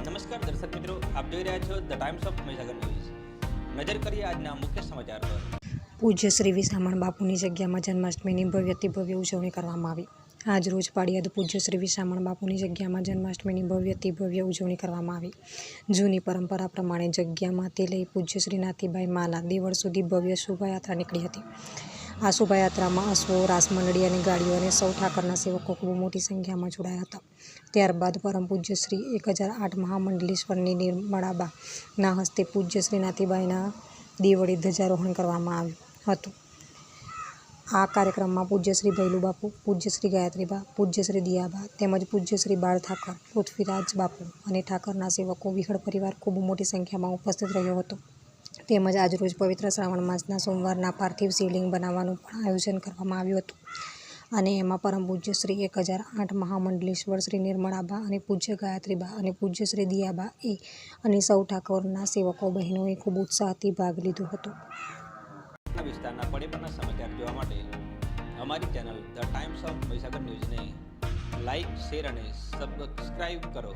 નમસ્કાર દર્શક મિત્રો, આપ જોઈ રહ્યા છો the Times of Mahisagar news. નજર કરીએ આજના મુખ્ય સમાચાર પર। પૂજ્ય શ્રી વિસામણ બાપુની જગ્યામાં જન્માષ્ટમીની ભવ્યથી ભવ્ય ઉજવણી કરવામાં આવી। આજ રોજ પાળિયાદ પૂજ્ય શ્રી વિસામણ બાપુની જગ્યામાં જન્માષ્ટમીની ભવ્યથી ભવ્ય ઉજવણી કરવામાં આવી। જૂની પરંપરા પ્રમાણે જગ્યામાંથી લઈ પૂજ્ય શ્રી નાથીબાઈ માના દેવળ સુધી ભવ્ય શોભાયાત્રા નીકળી હતી। આ શોભાયાત્રામાં અશ્વો, રાસમંડળી અને ગાડીઓ અને સૌ ઠાકરના સેવકો ખૂબ મોટી સંખ્યામાં જોડાયા હતા। ત્યારબાદ પરમ પૂજ્ય શ્રી 1008 મહામંડલેશ્વરની નિર્મળાબાના હસ્તે પૂજ્ય શ્રી નાથીબાઈના દેવળે ધ્વજારોહણ કરવામાં આવ્યું હતું। આ કાર્યક્રમમાં પૂજ્ય શ્રી ભૈલું બાપુ, પૂજ્ય શ્રી ગાયત્રીબા, પૂજ્ય શ્રી દિયાબા તેમજ પૂજ્ય શ્રી બાળ ઠાકર, પૃથ્વીરાજ બાપુ અને ઠાકરના સેવકો વિહળ પરિવાર ખૂબ મોટી સંખ્યામાં ઉપસ્થિત રહ્યો હતો। તેમજ આજરોજ પવિત્ર શ્રાવણ માસના સોમવારના પાર્થિવ શિવલિંગ બનાવવાનું પણ આયોજન કરવામાં આવ્યું હતું અને એમાં પરમ પૂજ્ય શ્રી 1008 મહામંડલેશ્વર શ્રી નિર્મળાબા અને પૂજ્ય ગાયત્રીબા અને પૂજ્ય શ્રી દિયાબા અને સૌ ઠાકોરના સેવકો બહેનોએ ખૂબ ઉત્સાહથી ભાગ લીધો હતો। વિસ્તારના પડે પરના સમાચાર જોવા માટે અમારી channel the Times of Mahisagar ન્યૂઝને લાઇક, શેર અને સબસ્ક્રાઇબ કરો।